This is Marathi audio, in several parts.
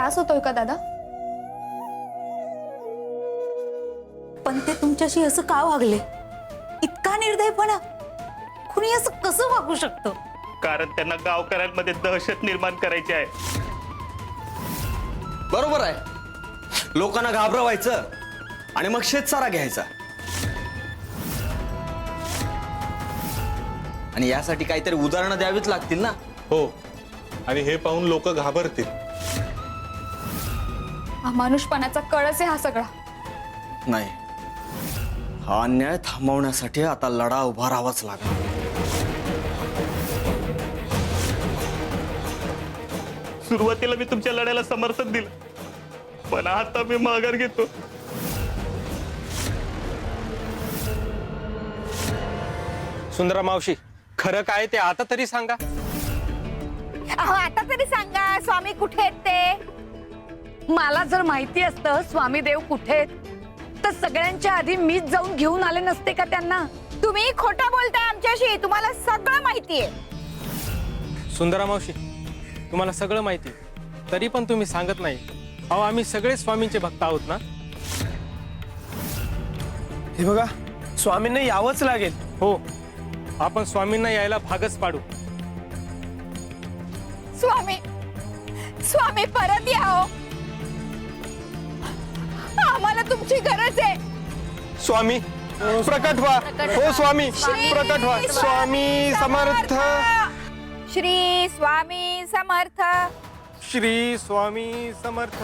त्रास होतोय का दादा? पण ते तुमच्याशी असं का वागले? इतका निर्दयपणा कुणी असं कसं वागू शकतं? कारण त्यांना गावकऱ्यांमध्ये दहशत निर्माण करायची आहे. बरोबर आहे. लोकांना घाबरवायचं आणि मग शेतसारा घ्यायचा. आणि यासाठी काहीतरी उदाहरणं द्यावीच लागतील ना. हो, आणि हे पाहून लोक घाबरतील. अमानुषपणाचा कळस आहे हा सगळा. नाही, हा अन्याय थांबवण्यासाठी आता लढा उभा राहावाच लागणार. सुरुवातीला मी तुमच्या लढ्याला समर्थन दिलं, पण आता मी माघार घेतो. सुंदरा मावशी, खरं काय ते आता तरी सांगा. अहो, आता तरी सांगा, स्वामी कुठे आहेत ते? मला जर माहिती असतं स्वामी देव कुठे आहेत, तर सगळ्यांच्या आधी मीच जाऊन घेऊन आले नसते का त्यांना? तुम्ही खोटं बोलताय आमच्याशी. तुम्हाला सगळं माहितीये. सुंदरा मावशी, तुम्हाला सगळं माहिती तरी पण तुम्ही सांगत नाही. अहो, आम्ही सगळे स्वामींचे भक्त आहोत ना. हे बघा, स्वामींना यावंच लागेल. हो, आपण स्वामींना यायला भागच पाडू. स्वामी, स्वामी परत या हो. आम्हाला तुमची गरज आहे. स्वामी प्रकट व्हा. हो स्वामी प्रकट व्हा. स्वामी समर्थ. श्री स्वामी समर्थ. श्री स्वामी समर्थ.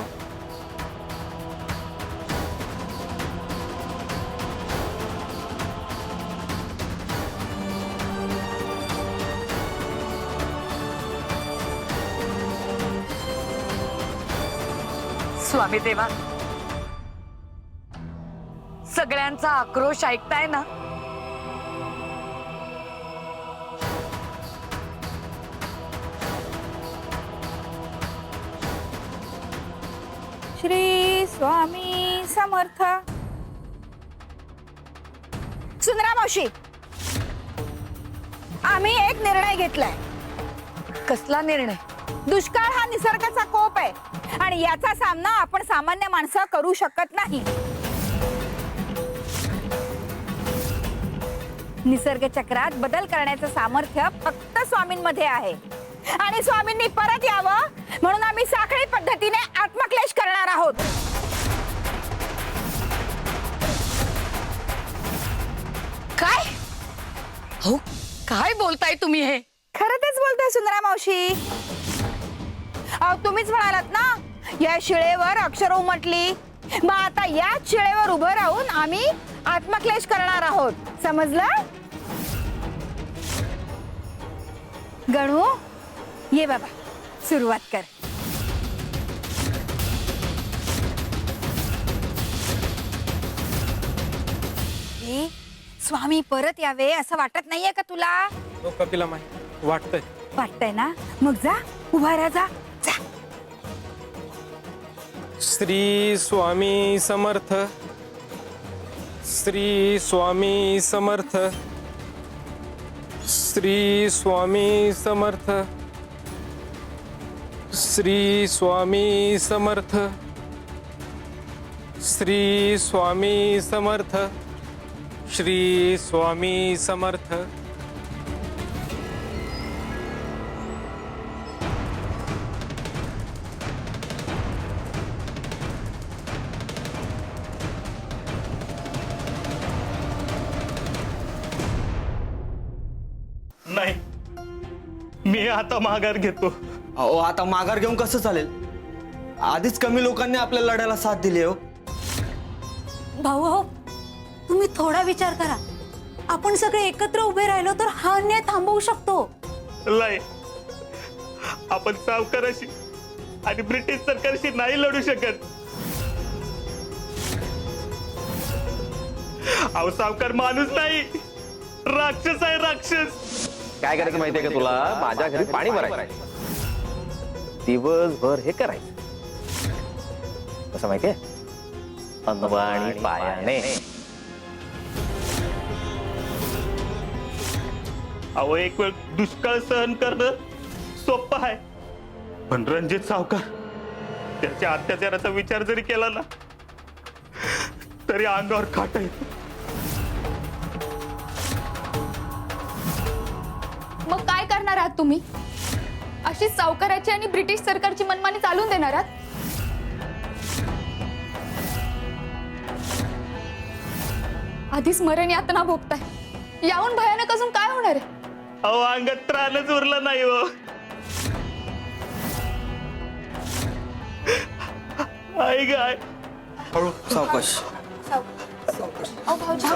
स्वामी देवा, सगळ्यांचा आक्रोश ऐकताय ना? श्री स्वामी समर्थ. सुंदरा मावशी, आम्ही एक निर्णय घेतलाय. कसला निर्णय? दुष्काळ हा निसर्गाचा कोप आहे आणि याचा सामना आपण सामान्य माणसं करू शकत नाही. निसर्ग चक्रात बदल करण्याचं सामर्थ्य फक्त स्वामींमध्ये आहे आणि स्वामींनी परत यावं म्हणून आम्ही साखळी पद्धतीने आत्मक्लेश करणार आहोत. काय? हो, काय बोलताय तुम्ही? हे खरं तेच बोलताय सुंदरा मावशी. अहो, तुम्हीच म्हणालात ना, या शिळेवर अक्षर उमटली. मग आता याच शिळेवर उभं राहून आम्ही आत्मक्लेश करणार आहोत. समजलं? गणू, ये बाबा, सुरुवात कर. स्वामी परत यावे असं वाटत नाहीये का तुला? हो कपिला माही, वाटतंय. वाटतंय ना? मग जा, उभा राहा, जा. श्री स्वामी समर्थ. श्री स्वामी समर्थ. श्री स्वामी समर्थ. श्री स्वामी समर्थ. श्री स्वामी समर्थ. श्री स्वामी समर्थ. नाही, मी आता माघार घेतो. अहो, आता माघार घेऊन कसं चालेल? आधीच कमी लोकांनी आपल्या लढ्याला साथ दिली. हो भाऊ, हो, तुम्ही थोडा विचार करा. आपण सगळे एकत्र उभे राहिलो तर हा अन्याय थांबवू शकतो. नाही, आपण सावकाराशी आणि ब्रिटिश सरकारशी नाही लढू शकत. अहो, सावकार माणूस नाही, राक्षस आहे, राक्षस. काय करायचं माहितीये का तुला? माझ्या घरी पाणी भरायचं, दिवसभर हे करायचं. कसं माहितीये? अनवाणी पायाने. अहो, एक वेळ दुष्काळ सहन करणं सोपं आहे, पण रणजित सावकार, त्याच्या अत्याचाराचा विचार जरी केला ना तरी अंगावर काटा येतो. मग काय करणार आहात तुम्ही? अशी सावकाराची आणि ब्रिटिश सरकारची मनमानी चालून देणार आहात? आधीच मरण यातना भोगताय, याहून भयानक अजून काय होणार आहे? अहो अंगात त्राणच उरला नाही हो. आई गाय हळू सावकाश. अहो भाऊजी,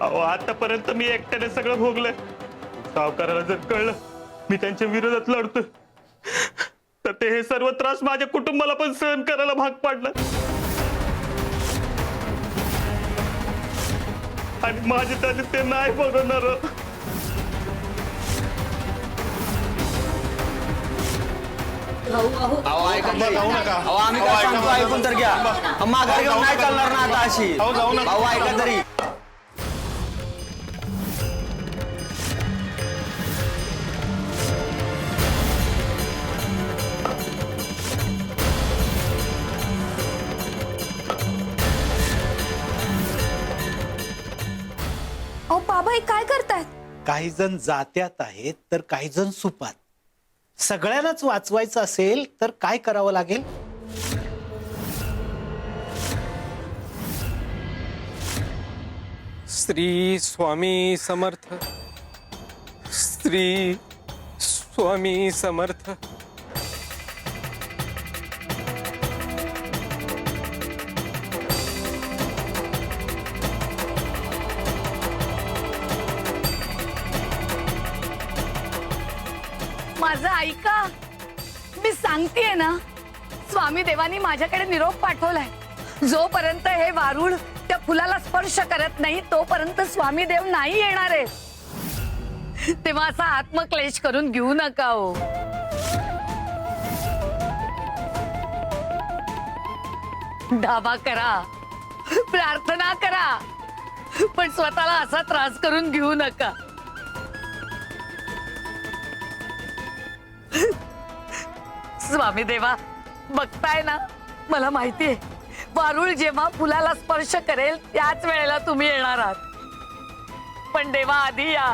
अहो आतापर्यंत मी एकट्याने सगळं भोगलंय. सावकाराला जर कळलं मी त्यांच्या विरोधात लढतोय तर ते हे सर्व त्रास माझ्या कुटुंबाला पण सहन करायला भाग पाडणार. आणि माझे त्याने ते नाही बघणार. अहो ऐका तरी. जाऊ नका. अहो आम्ही काय ऐका सांगतो माझं. ऐकून तर घ्या. माघार घेऊन नाही चालणार ना आता अशी. अहो, जाऊ नका. अहो ऐका तरी. अहो बाबा हे काय करतायत? काही जण जात्यात आहेत तर काही जण सुपात. सगळ्यांनाच वाचवायचं असेल तर काय करावं लागेल? श्री स्वामी समर्थ. श्री स्वामी समर्थ. माझं ऐका, मी सांगतेय ना, स्वामी देवानी माझ्याकडे निरोप पाठवलाय. जोपर्यंत हे वारुळ त्या फुलाला स्पर्श करत नाही तोपर्यंत स्वामी देव नाही येणार आहे. तेव्हा असा आत्मक्लेश करून घेऊ नका हो. धावा करा, प्रार्थना करा, पण स्वतःला असा त्रास करून घेऊ नका. स्वामी देवा, बघताय ना, मला माहितीये वारुळ जेव्हा फुलाला स्पर्श करेल त्याच वेळेला तुम्ही येणार आहात. पण देवा आधी या.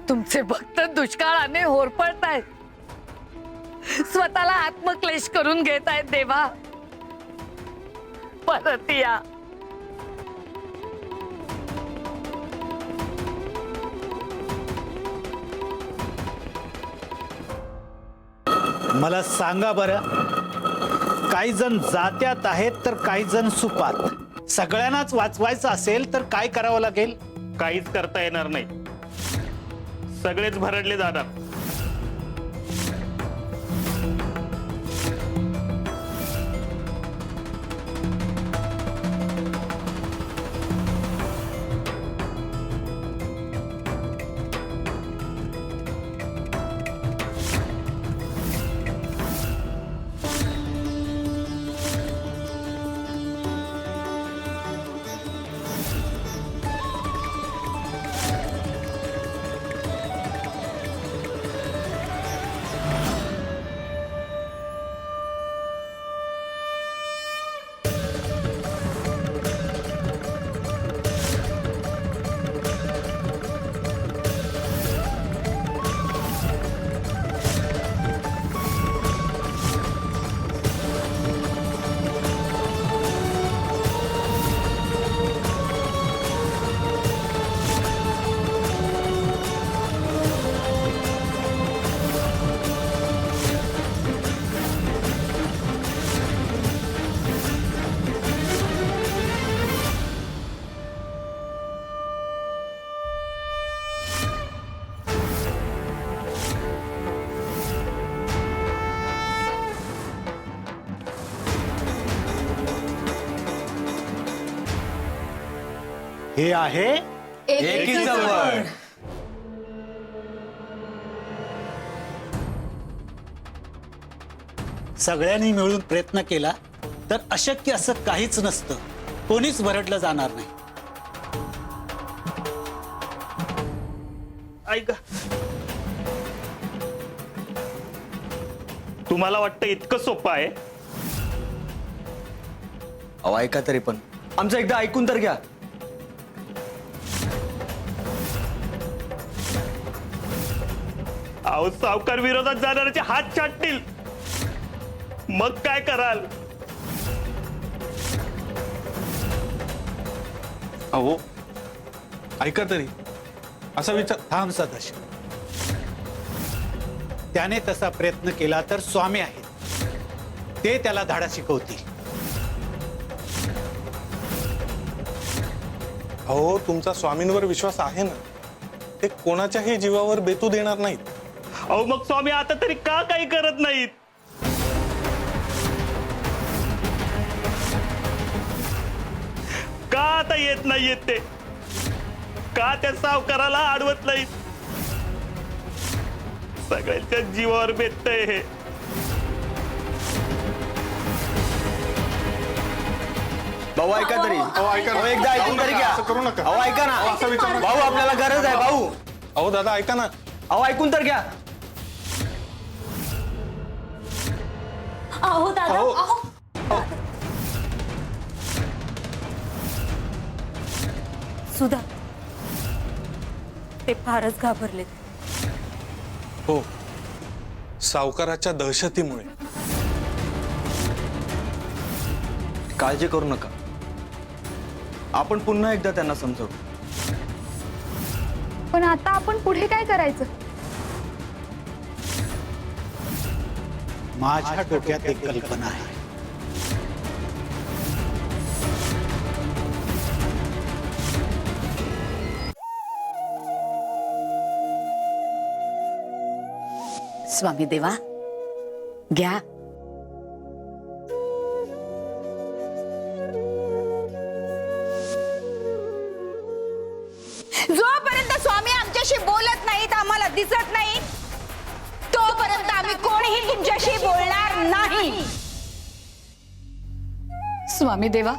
तुमचे भक्त दुष्काळाने होरपळतायत, स्वतःला आत्मक्लेश करून घेत आहेत. देवा परत या. मला सांगा बरं, काही जण जात्यात आहेत तर काही जण सुपात. सगळ्यांनाच वाचवायचं असेल तर काय करावं लागेल? काहीच करता येणार नाही. सगळेच भरडले जाणार. हे आहे एकी जवळ. सगळ्यांनी मिळून प्रयत्न केला तर अशक्य असं काहीच नसतं. कोणीच भरडलं जाणार नाही. ऐका, तुम्हाला वाटतं इतकं सोपं आहे? अहो ऐका तरी पण आमचं एकदा ऐकून तर घ्या. अहो सावकार विरोधात जाणाऱ्याचे हात छाटतील, मग काय कराल? अहो ऐका तरी असा विचार. थांब सदाशिव. त्याने तसा प्रयत्न केला तर स्वामी आहेत, ते त्याला धाडा शिकवतील. अहो तुमचा स्वामींवर विश्वास आहे ना, ते कोणाच्याही जीवावर बेतू देणार नाहीत. अहो मग स्वामी आता तरी का काही करत नाहीत? का आता येत नाहीयेत ते? का त्या सावकाराला अडवत नाहीत? सगळ्यांच्या जीवावर बेततंय हे. भाऊ ऐका तरी. ऐका ना. अहो, एकदा ऐकून तरी घ्या. असं करू नका. अहो ऐका ना. अहो, असं विचारू नका. भाऊ आपल्याला गरज आहे भाऊ. अहो दादा ऐका ना. अहो ऐकून तर घ्या. अहो दादा, अहो. अहो. सुधा, ते फारच घाबरलेत. हो, सावकाराच्या दहशतीमुळे. काळजी करू नका, आपण पुन्हा एकदा त्यांना समजवू. पण आता आपण पुढे काय करायचं? माझ्या डोक्यात एक कल्पना आहे. स्वामी देवा, घ्या. जोपर्यंत स्वामी आमच्याशी बोलत नाहीत, आम्हाला दिसत नाही, तोपर्यंत आम्ही कोणीही तुमच्याशी बोलणार नाही. स्वामी देवा,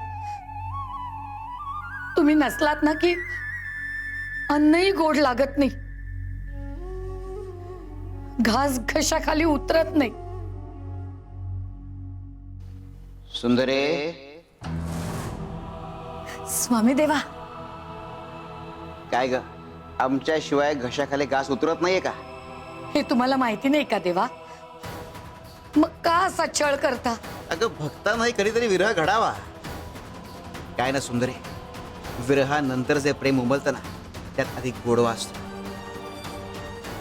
तुम्ही नसलात ना की अन्नही गोड लागत नाही, घास घशाखाली उतरत नाही. सुंदरे, स्वामी देवा, काय ग, आमच्याशिवाय घशाखाली घास उतरत नाहीये का? हे तुम्हाला माहिती नाही का देवा? मग का असा छळ करता? अगं भक्ता नाही कधीतरी विरह घडावा. काय ना सुंदरे, विरहानंतर जे प्रेम उमलतं ना, त्यात अधिक गोडवा असतो.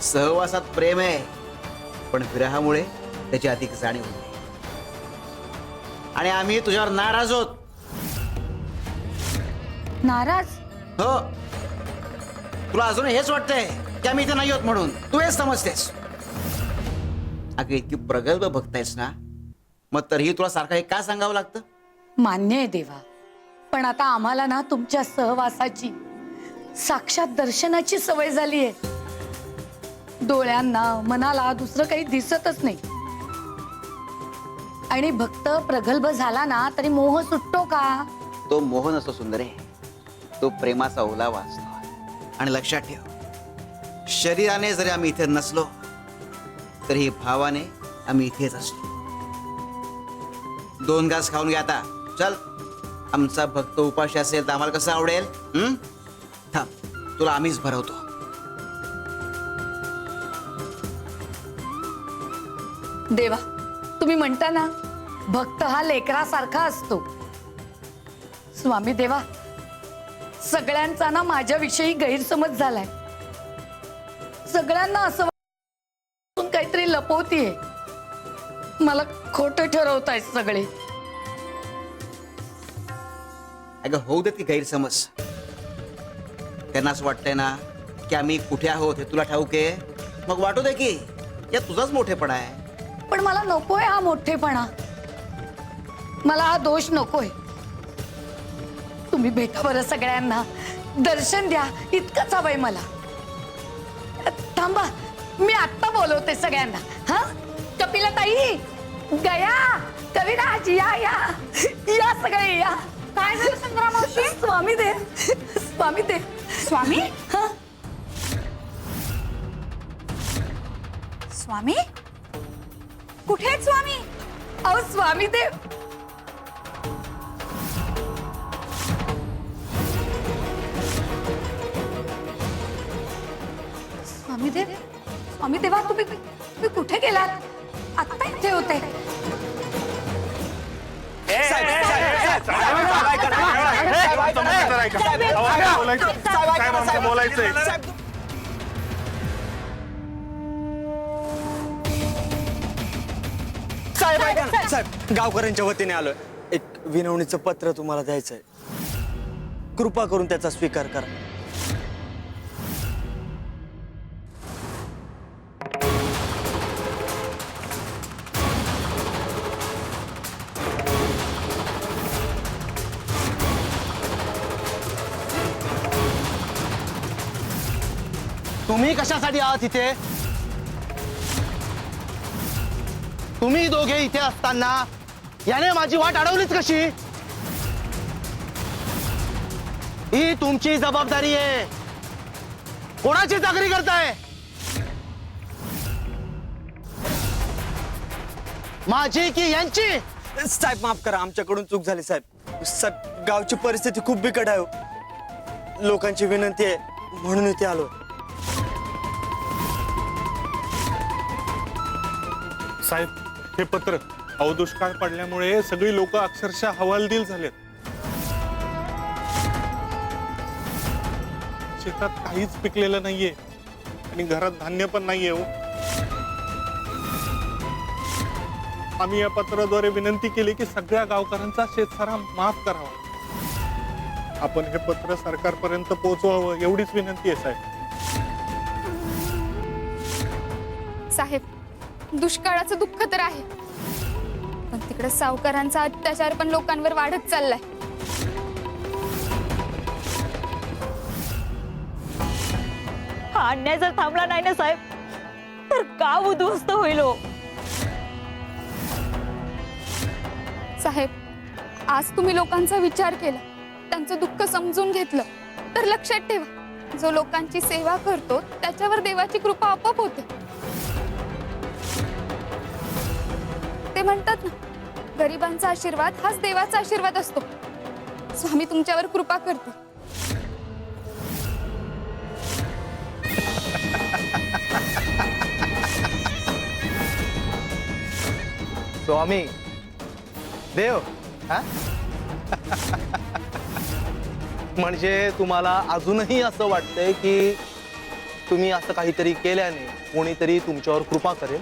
सहवासात प्रेम आहे, पण विरहामुळे त्याची अधिक जाणीव होते. आणि आम्ही तुझ्यावर नाराज आहोत. नाराज? हो, तुला अजून हेच वाटतंय की आम्ही इथे नाही आहोत म्हणून. तू हेच समजतेस. अगं इतकी प्रगल्भ भक्त आहेस ना, मग तरीही तुला सारखं हे का सांगावं लागतं? मान्य आहे देवा, पण आता आम्हाला ना तुमच्या सहवासाची, साक्षात दर्शनाची सवय झाली आहे. डोळ्यांना मनाला दुसरं काही दिसतच नाही. आणि भक्त प्रगल्भ झाला ना तरी मोह सुटतो का? तो मोह नसतो सुंदरे, तो प्रेमाचा ओलावा असतो. आणि लक्षात ठेव, शरीराने जरी आम्ही इथे नसलो तरी भावाने आम्ही इथेच असतो. 2 घास खाऊन घ्या आता. चल, आमचा भक्त उपाशी असेल तर आम्हाला कसं आवडेल? थांब, तुला आम्हीच भरवतो. देवा, तुम्ही म्हणता ना भक्त हा लेकरासारखा असतो. स्वामी देवा, सगळ्यांचा ना माझ्याविषयी गैरसमज झालाय. सगळ्यांना असं वाटतं काहीतरी लपवतीये. मला खोटं ठरवतायत सगळे. अगं होऊ देत की गैरसमज. त्यांना असं वाटतंय ना की आम्ही कुठे आहोत हे तुला ठाऊक आहे. मग वाटू दे की, या तुझाच मोठेपणा आहे. पण मला नकोय हा मोठेपणा, मला हा दोष नकोय. तुम्ही भेटा बरं सगळ्यांना, दर्शन द्या, इतकंच हवंय मला. थांबा, मी आत्ता बोलवते सगळ्यांना. हा, कपिलाताई, गया, कविराज, या या या सगळे या. काय झालं सुंदरा मावशी? स्वामी देव, स्वामी देव. स्वामी? हा, स्वामी? कुठे आहेत स्वामी? अहो स्वामी देव, स्वामी देव, स्वामी देवा, तुम्ही कुठे गेलात? आता इथे होते. साहेब ऐका ना. साहेब, गावकऱ्यांच्या वतीने आलोय. एक विनवणीचं पत्र तुम्हाला द्यायचंय. कृपा करून त्याचा स्वीकार करा. तुम्ही कशासाठी आहात इथे? तुम्ही दोघे इथे असताना याने माझी वाट अडवलीच कशी? ही तुमची जबाबदारी आहे. कोणाची चाकरी करताय? माझी की यांची? साहेब माफ करा, आमच्याकडून चूक झाली साहेब. साहेब, गावची परिस्थिती खूप बिकट आहे हो. लोकांची विनंती आहे म्हणून इथे आलो. साहेब, हे पत्र दुष्काळ पडल्यामुळे सगळी लोक अक्षरशः हवालदिल झालेत. शेतात काहीच पिकलेलं नाहीये आणि घरात धान्य पण नाहीये हो. आम्ही या पत्राद्वारे विनंती केली की सगळ्या गावकऱ्यांचा शेतसारा माफ करावा. आपण हे पत्र सरकारपर्यंत पोहोचवावं एवढीच विनंती आहे साहेब. साहेब, दुष्काळाचं दुःख तर आहे, पण तिकडे सावकारांचा अत्याचार पण लोकांवर वाढत चाललाय. हा अन्याय जर थांबला नाही ना साहेब, तर गाव उद्ध्वस्त होईल हो. साहेब, आज तुम्ही लोकांचा विचार केला, त्यांचं दुःख समजून घेतलं, तर लक्षात ठेवा, जो लोकांची सेवा करतो त्याच्यावर देवाची कृपा आपोआप होते. ते म्हणतात ना, गरिबांचा आशीर्वाद हाच देवाचा आशीर्वाद असतो. स्वामी तुमच्यावर कृपा करते. स्वामी देव, हा? म्हणजे तुम्हाला अजूनही असं वाटतंय की तुम्ही असं काहीतरी केल्याने कोणीतरी तुमच्यावर कृपा करेल?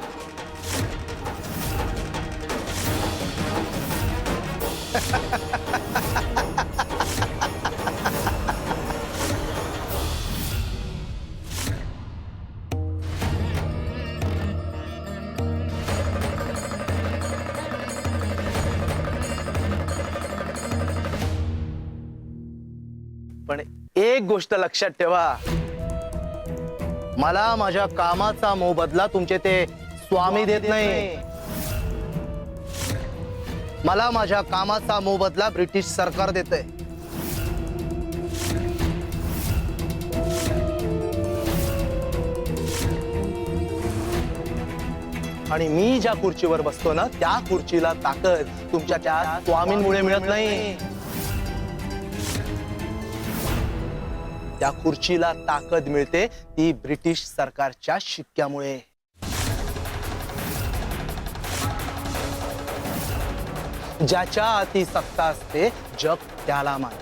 पण एक गोष्ट लक्षात ठेवा, मला माझ्या कामाचा मोबदला तुमचे ते स्वामी देत नाही. मला माझ्या कामाचा मोबदला ब्रिटिश सरकार देतंय. आणि मी ज्या खुर्चीवर बसतो ना, त्या खुर्चीला ताकद तुमच्या त्या स्वामींमुळे मिळत नाही. त्या खुर्चीला ताकद मिळते ती ब्रिटिश सरकारच्या शिक्क्यामुळे. ज्याच्या हाती सत्ता असते जग त्याला मान.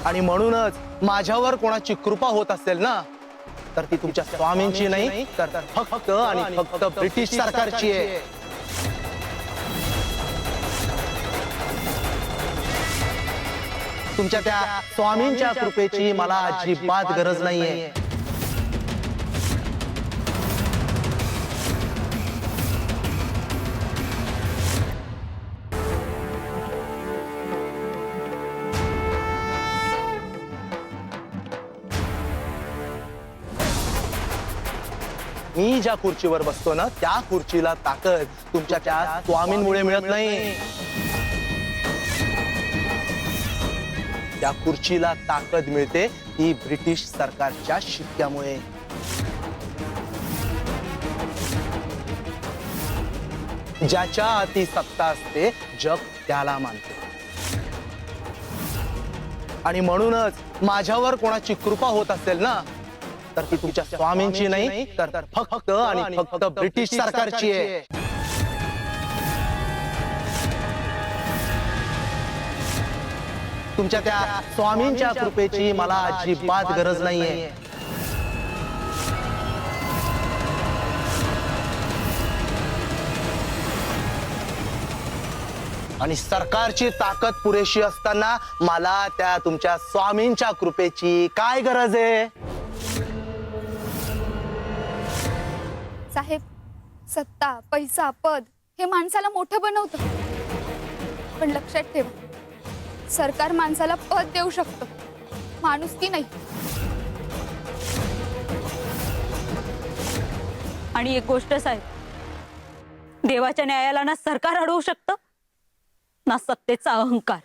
आणि म्हणूनच माझ्यावर कोणाची कृपा होत असेल ना, तर ती तुमच्या स्वामींची नाही, तर फक्त आणि फक्त ब्रिटिश सरकारची आहे. तुमच्या त्या स्वामींच्या कृपेची मला अजिबात गरज नाहीये. मी ज्या खुर्चीवर बसतो ना, त्या खुर्चीला ताकद तुमच्या त्या स्वामींमुळे मिळत नाही. त्या खुर्चीला ताकद मिळते ती ब्रिटिश सरकारच्या शिक्क्यामुळे. ज्याच्या हाती सत्ता असते जग त्याला मानते. आणि म्हणूनच माझ्यावर कोणाची कृपा होत असेल ना तर ती तुमच्या स्वामींची नाही तर फक्त आणि फक्त ब्रिटिश सरकारची आहे. तुमच्या त्या स्वामींच्या कृपेची मला अजिबात गरज नाहीये. आणि सरकारची ताकद पुरेशी असताना मला त्या तुमच्या स्वामींच्या कृपेची काय गरज आहे? साहेब, सत्ता, पैसा, पद हे माणसाला मोठं बनवतं. पण लक्षात ठेवा, सरकार माणसाला पद देऊ शकतं, माणुसकी नाही. आणि एक गोष्ट साहेब, देवाच्या न्यायाला ना सरकार अडवू शकतं ना सत्तेचा अहंकार.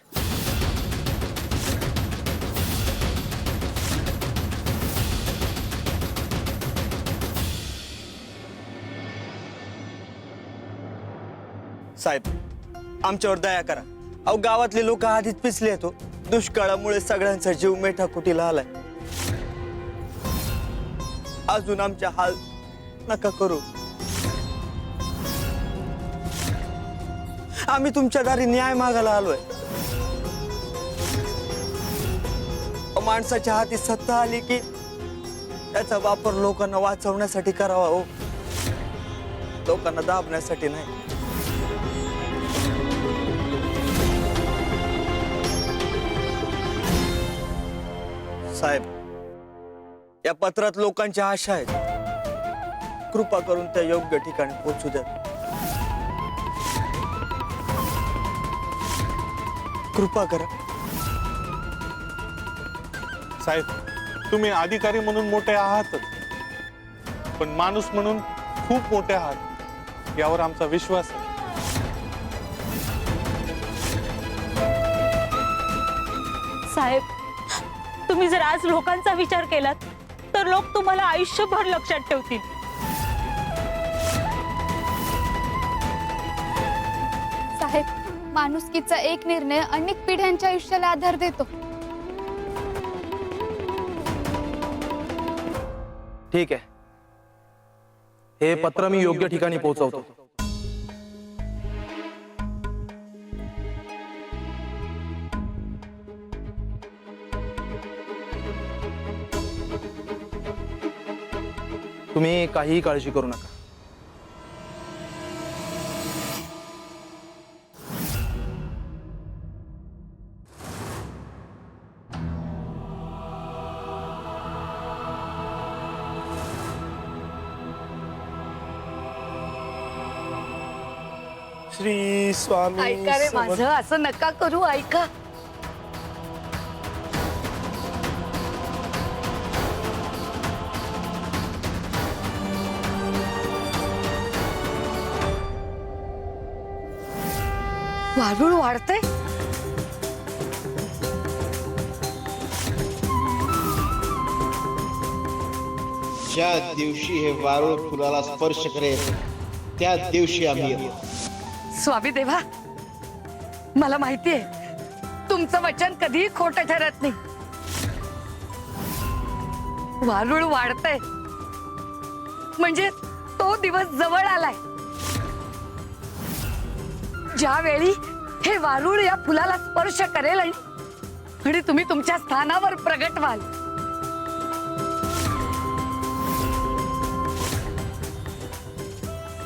साहेब, आमच्यावर दया करा. अहो, गावातले लोक आधीच पिचले आहेत. दुष्काळामुळे सगळ्यांचा जीव मेठाकुटीला आलाय. अजून आमच्या हाल नका करू. आम्ही तुमच्या दारी न्याय मागायला आलोय. माणसाच्या हाती सत्ता आली की त्याचा वापर लोकांना वाचवण्यासाठी करावा, हो, लोकांना दाबण्यासाठी नाही. साहेब, या पत्रात लोकांच्या आशा आहेत. कृपा करून त्या योग्य ठिकाणी पोहोचू द्या. कृपा करा. साहेब, तुम्ही अधिकारी म्हणून मोठे आहातच, पण माणूस म्हणून खूप मोठे आहात यावर आमचा विश्वास आहे. साहेब, तुम्ही जर आज लोकांचा विचार केलात तर लोक तुम्हाला आयुष्यभर लक्षात ठेवतील. साहेब, माणुसकीचा एक निर्णय अनेक पिढ्यांच्या आयुष्याला आधार देतो. ठीक आहे, हे पत्र मी योग्य ठिकाणी पोहोचवतो. तुम्ही काहीही काळजी करू नका. श्री स्वामी ऐका रे माझं, असं नका करू. ऐका, वारूळ वाढते. ज्या दिवशी हे वारुळ फुलाला स्पर्श करेल त्या दिवशी आम्ही येतो. स्वामी देवा, मला माहितीये तुमचं वचन कधीही खोटं ठरत नाही. वारूळ वाढतंय म्हणजे तो दिवस जवळ आलाय ज्यावेळी हे वारूळ या फुलाला स्पर्श करेल आणि तुम्ही तुमच्या स्थानावर प्रगट व्हाल.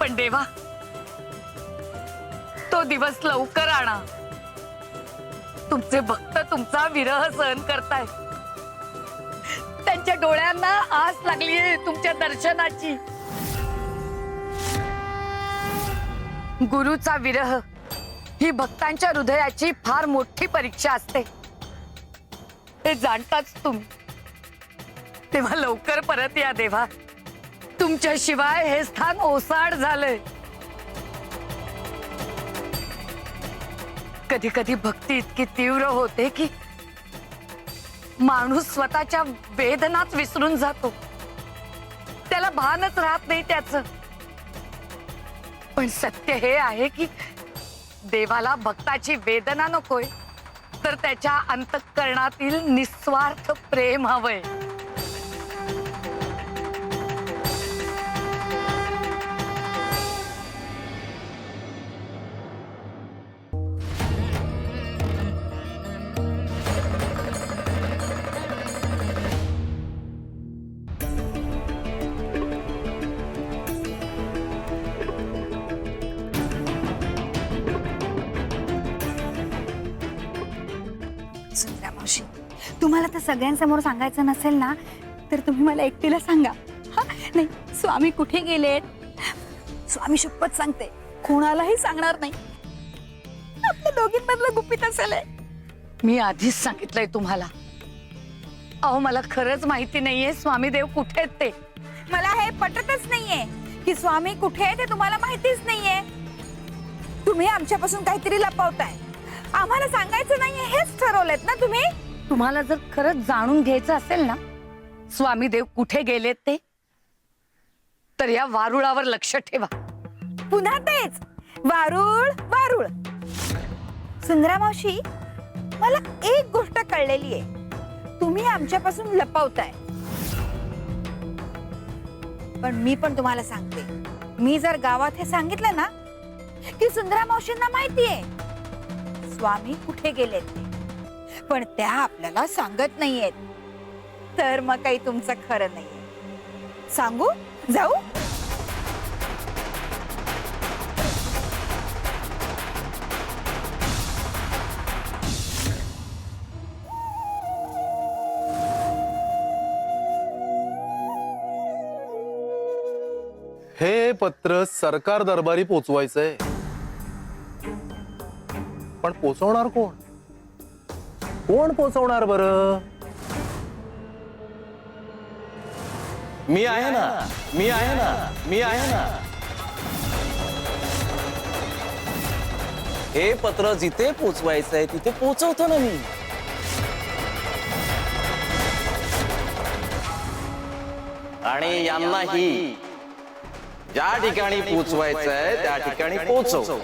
पण देवा, तो दिवस लवकर आणा. तुमचे भक्त तुमचा विरह सहन करताय. त्यांच्या डोळ्यांना आस लागलीये तुमच्या दर्शनाची. गुरुचा विरह ही भक्तांच्या हृदयाची फार मोठी परीक्षा असते, हे जाणताच तुम्ही. तेव्हा लवकर परत या देवा. तुमच्या शिवाय हे स्थान ओसाड झालंय. कधी कधी भक्ती इतकी तीव्र होते की माणूस स्वतःच्या वेदनाच विसरून जातो. त्याला भानच राहत नाही त्याचं. पण सत्य हे आहे की देवाला भक्ताची वेदना नकोय, तर त्याच्या अंतःकरणातील निस्वार्थ प्रेम हवंय. सुंदरा मावशी, तुम्हाला तर सगळ्यांसमोर सांगायचं नसेल ना, तर तुम्ही मला एकटीला सांगा. हा नाही, स्वामी कुठे गेलेत? स्वामी शपथ सांगते, कोणालाही सांगणार नाही. आपल्या दोघींमधलं गुपित असेल हे. मी आधीच सांगितलंय तुम्हाला. अहो मला खरंच माहिती नाहीये स्वामी देव कुठे आहेत ते. मला हे पटतच नाहीये की स्वामी कुठे आहे ते तुम्हाला माहितीच नाहीये. तुम्ही आमच्यापासून काहीतरी लपवताय. आम्हाला सांगायचं नाहीये हेच ठरवलेत ना तुम्ही? तुम्हाला जर खरंच जाणून घ्यायचं असेल ना स्वामी देव कुठे गेलेत ते, तर या वारुळावर लक्ष ठेवा. पुन्हा तेच वारुळ वारुळ. सुंदरा मावशी, मला एक गोष्ट कळलेली आहे, तुम्ही आमच्यापासून लपवताय. पण मी पण तुम्हाला सांगते, मी जर गावात हे सांगितलं ना की सुंदरा मावशींना माहितीये स्वामी कुठे गेलेत ते, पण त्या आपल्याला सांगत नाहीयेत, तर मग काही तुमचं खरं नाहीये. सांगू जाऊ? हे पत्र सरकार दरबारी पोचवायचंय, पण पोचवणार कोण? कोण पोचवणार बरं? मी आहे ना, मी आहे ना, मी आहे ना. हे पत्र जिथे पोचवायचंय तिथे पोचवतो ना मी. आणि यांनाही ज्या ठिकाणी पोचवायचंय त्या ठिकाणी पोचव.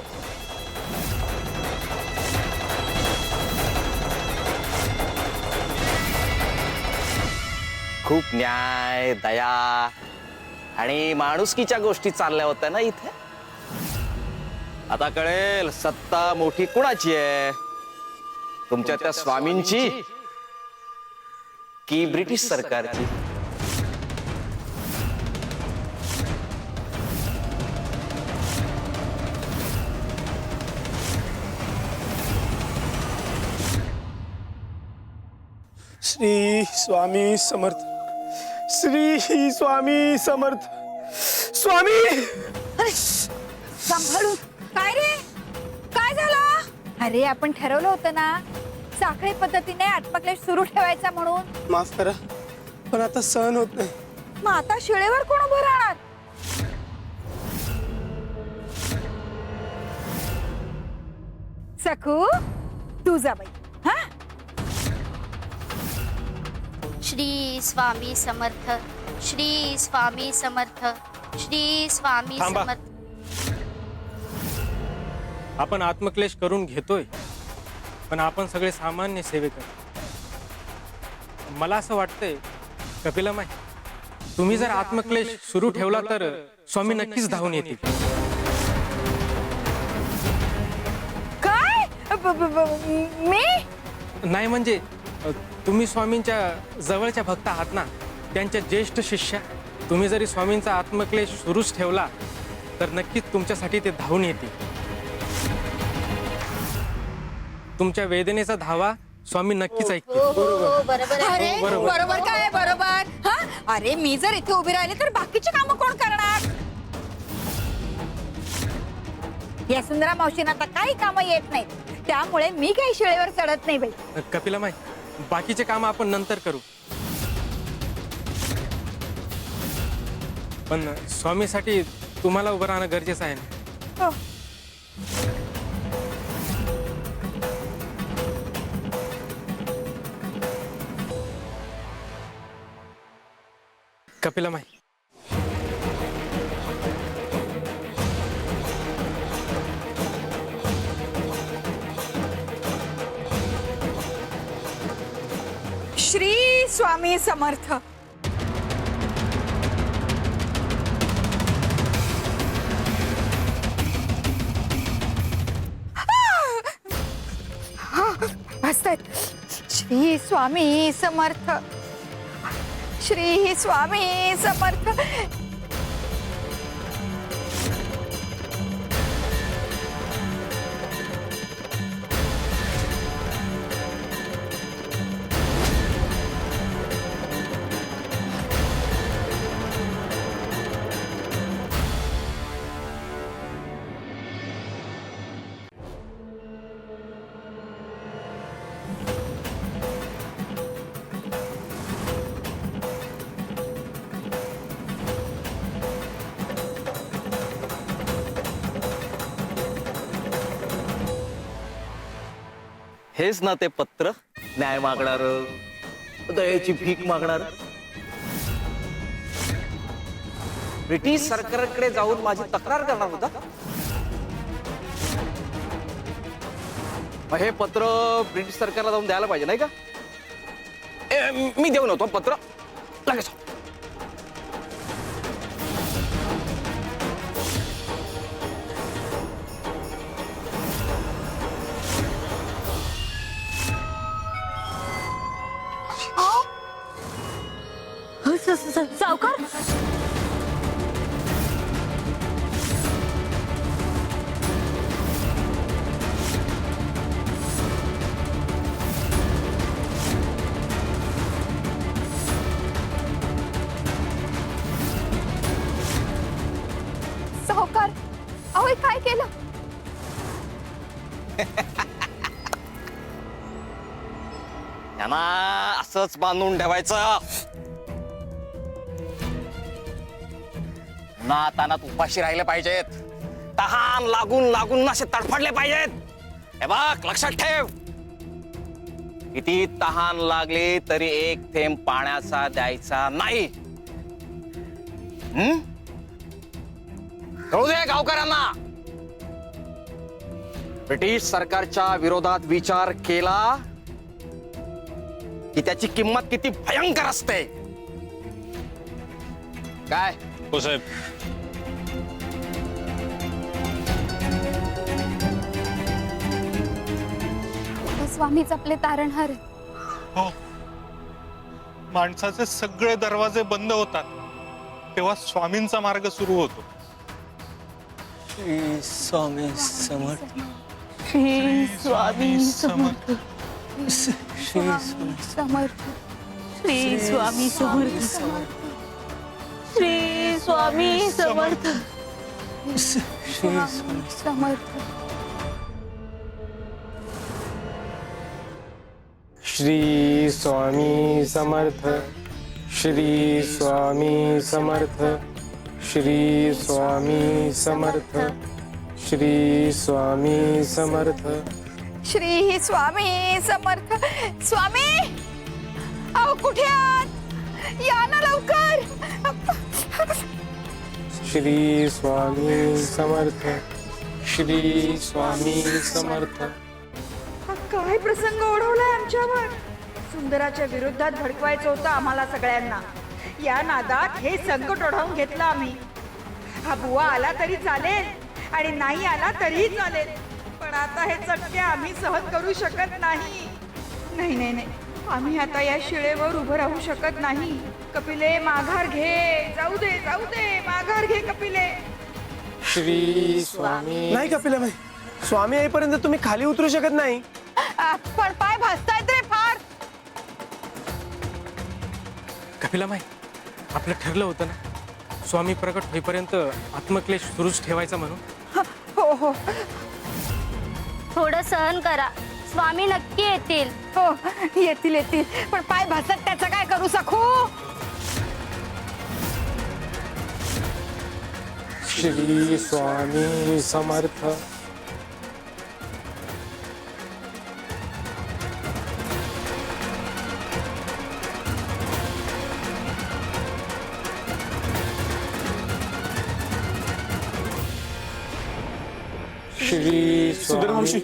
खूप न्याय, दया आणि माणुसकीच्या गोष्टी चालल्या होत्या ना इथे. आता कळेल सत्ता मोठी कुणाची आहे, तुमच्या त्या स्वामींची की ब्रिटिश सरकारची. श्री स्वामी समर्थ, श्री स्वामी समर्थ. स्वामी, अरे सांभाळून. काय रे, काय झालं? अरे आपण ठरवलं होतं ना साखळी पद्धतीने आत्मक्लेश सुरू ठेवायचा म्हणून. माफ करा, पण आता सहन होत नाही. मग आता शिळेवर कोण उभं राहणार? सखू तू जा बाई. हा, श्री स्वामी समर्थ, श्री स्वामी समर्थ, श्री स्वामी थांबा. समर्थ. आपण आत्मक्लेश करून घेतोय, पण आपण सगळे सामान्य सेवेकर. मला असं वाटतंय कपिलामाई, तुम्ही जर आत्मक्लेश सुरू ठेवला तर स्वामी नक्कीच धावून येतील. काय? मी नाही म्हणजे तुम्ही स्वामींच्या जवळच्या भक्त आहात ना, त्यांच्या ज्येष्ठ शिष्या. तुम्ही जरी स्वामींचा आत्मक्लेश सुरूच ठेवला तर नक्कीच तुमच्यासाठी ते धावून येतील. तुमच्या वेदनेचा धावा स्वामी नक्कीच ऐकतील. अरे बरोबर काय बरोबर. हा, अरे मी जर इथे उभी राहिले तर बाकीची कामं कोण करणार? या सुंदरा मावशींना आता काही कामं येत नाहीत, त्यामुळे मी काही शिळेवर चढत नाही बाई. कपिलामाई, बाकीचे काम आपण नंतर करू, पण स्वामीसाठी तुम्हाला उभं राहणं गरजेचं आहे ना. हो. कपिलामाई, श्री स्वामी समर्थ. वाचतायत. श्री स्वामी समर्थ. श्री स्वामी समर्थ. हेच ना ते पत्र, न्याय मागणार, दयेची भीक मागणार. ब्रिटिश सरकारकडे जाऊन माझी तक्रार करणार होता. मग हे पत्र ब्रिटिश सरकारला जाऊन द्यायला पाहिजे नाही का? मी देऊन होतो पत्र लगेच. सावकार, सावकार, अहो हे काय केलं? त्यांना असंच बांधून ठेवायचं. ना तानात उपाशी राहिले पाहिजेत. तहान लागून लागून असे तडफडले पाहिजेत. हे बघ, लक्षात ठेव, किती तहान लागली तरी एक थेंब पाण्याचा द्यायचा नाही. कळू दे गावकऱ्यांना. ब्रिटिश सरकारच्या विरोधात विचार केला की त्याची किंमत किती भयंकर असते. काय हो साहेब. स्वामीच आपले तारणहार आहेत. हो, माणसाचे सगळे दरवाजे बंद होतात तेव्हा स्वामींचा मार्ग सुरू होतो. श्री स्वामी समर्थ. श्री स्वामी समर्थ. श्री स्वामी समर्थ. श्री स्वामी समर्थ. श्री स्वामी समर्थ. श्री स्वामी समर्थ. श्री स्वामी समर्थ. श्री स्वामी समर्थ. श्री स्वामी समर्थ. श्री स्वामी समर्थ. श्री स्वामी समर्थ. स्वामी, अहो कुठे आहात? या ना लवकर. श्री स्वामी समर्थ. श्री स्वामी समर्थ. हा काय प्रसंग ओढवलाय आमच्यावर? सुंदराच्या विरोधात भडकवायचं होतं आम्हाला सगळ्यांना. या नादात हे संकट ओढवून घेतलं आम्ही. हा बुवा आला तरी चालेल आणि नाही आला तरीही चालेल, पण आता हे चटके आम्ही सहन करू शकत नाही. नाही नाही नाही, आम्ही आता या शिळेवर उभं राहू शकत नाही. कपिले, माघार घे. जाऊ दे जाऊ दे, माघार घे कपिले. श्री स्वामी. नाही कपिलाबाई, स्वामी येईपर्यंत तुम्ही खाली उतरू शकत नाही. पण पाय भाजतायत रे फार. कपिलाबाई, आपलं ठरलं होतं ना स्वामी प्रकट होईपर्यंत आत्मक्लेश सुरूच ठेवायचा म्हणून. हो हो थोडं सहन करा, स्वामी नक्की येतील. हो, येतील येतील, पण पाय भाजत त्याचं काय करू शकू? श्री स्वामी समर्थ. श्री सुंदरवंशी,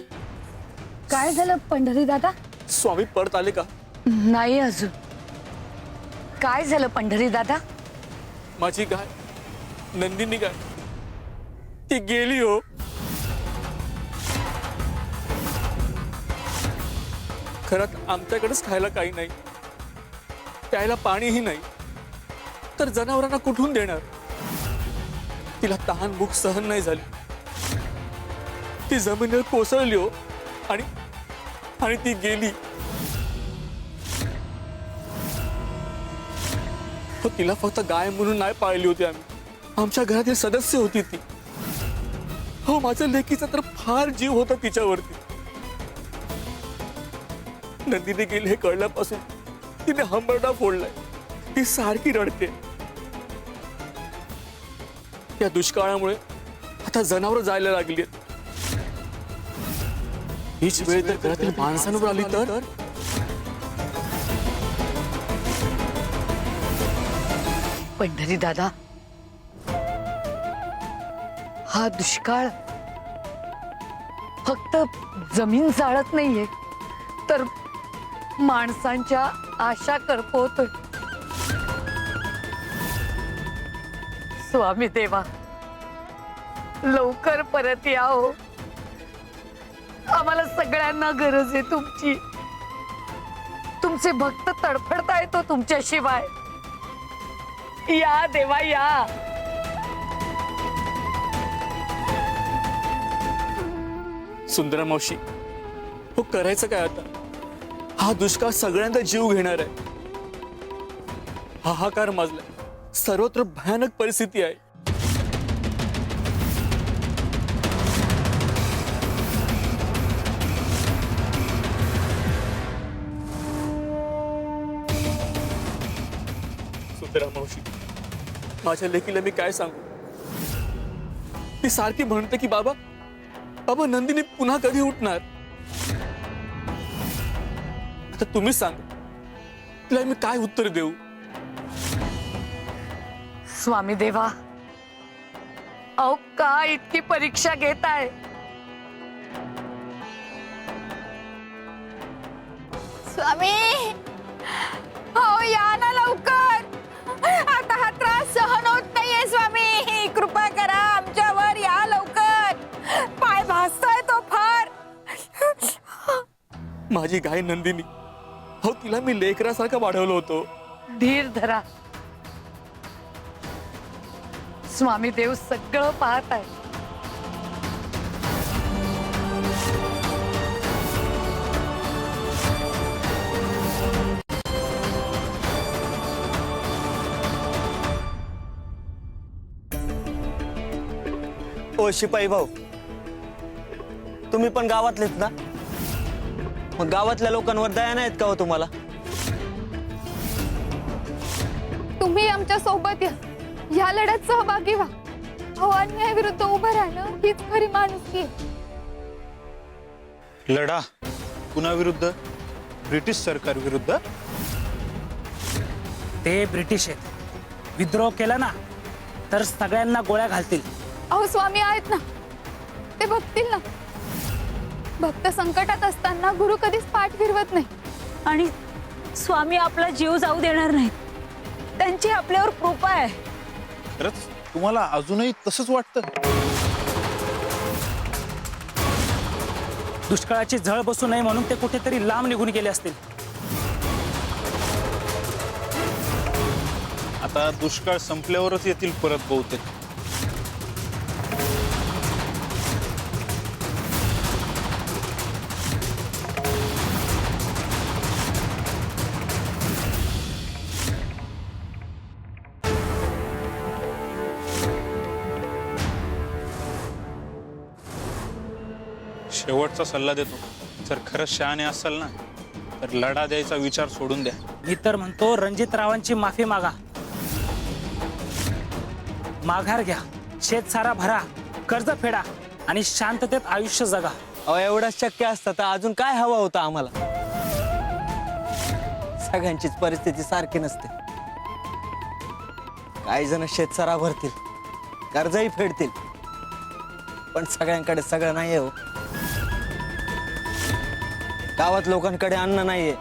काय झालं पंढरी दादा? स्वामी परत आले का? नाही अजून. काय झालं पंढरी दादा? माझी गाय नंदिनी गाय ती गेली हो. खरंच आमच्याकडेच खायला काही नाही, प्यायला पाणीही नाही, तर जनावरांना कुठून देणार? तिला तहान भूक सहन नाही झाली, ती जमिनीवर कोसळली हो आणि ती गेली हो. तिला फक्त गाय म्हणून नाही पाळली होती आम्ही, आमच्या घरातील सदस्य होती ती हो. माझ्या लेकीचा तर फार जीव होता तिच्यावरती. नंदिनी गेली हे कळल्यापासून तिने हंबरडा फोडलाय. ती सारखी रडते. या दुष्काळामुळे आता जनावर जायला लागली. हीच वेळ तर घरातील माणसांवर आली तर पंढरी दादा, हा दुष्काळ फक्त जमीन जाळत नाहीये, तर माणसांच्या आशा करपवतोय. स्वामी देवा, लवकर परत या हो. आम्हाला सगळ्यांना गरज आहे तुमची. तुमचे भक्त तडफडताय तो तुमच्याशिवाय. या देवा या. सुंदरा मावशी, हो करायचं काय आता? हा दुष्काळ सगळ्यांचा जीव घेणार आहे. हाहाकार माजलाय, सर्वत्र भयानक परिस्थिती आहे. सुंदरा मावशी, माझ्या लेकीला मी काय सांगू? ती सारखी म्हणते की बाबा नंदिनी पुन्हा कधी उठणार? आता तुम्ही सांगा, तिला मी काय उत्तर देऊ? स्वामी देवा, अहो का इतकी परीक्षा घेताय? स्वामी, हो या ना लवकर. आता हा त्रास सहन होत नाहीये स्वामी. कृपा करा आमच्यावर, या लवकर. पाय भासतोय तो फार. माझी गाय नंदिनी, हो तिला मी लेकरासारखं वाढवलं होतं. धीर धरा. स्वामी देव सगळं पाहत आहे. ओ शिपाई भाऊ, तुम्ही पण गावातलेच ना? मग गावातल्या लोकांवर दया नाहीत का हो तुम्हाला? तुम्ही आमच्या सोबत या लढ्यात सहभागी व्हा. अहो, अन्यायाविरुद्ध उभं राहणं हीच खरी माणुसकी आहे. लढा कुणाविरुद्ध? ब्रिटिश सरकार विरुद्ध. ते ब्रिटिश आहेत. विद्रोह केला ना तर सगळ्यांना गोळ्या घालतील. अहो स्वामी आहेत ना, ते बघतील ना. भक्त संकटात असताना गुरु कधीच पाठ फिरवत नाही. आणि स्वामी आपला जीव जाऊ देणार नाहीत. त्यांची आपल्यावर कृपा आहे. खरंच तुम्हाला अजूनही तसंच वाटतं? दुष्काळाची झळ बसू नये म्हणून ते कुठेतरी लांब निघून गेले असतील. आता दुष्काळ संपल्यावरच येतील परत बहुतेक. शेवटचा सल्ला देतो, जर खरंच शहाणे असाल ना तर लढा द्यायचा विचार सोडून द्या. मी तर म्हणतो रणजितरावांची माफी मागा. माघार घ्या, शेतसारा भरा, कर्ज फेडा आणि शांततेत आयुष्य जगा. अहो एवढंच शक्य असतं तर अजून काय हवं होतं आम्हाला? सगळ्यांचीच परिस्थिती सारखी नसते. काही जण शेतसारा भरतील, कर्जही फेडतील, पण सगळ्यांकडे सगळं नाहीये हो. गावात लोकांकडे अन्न नाहीये,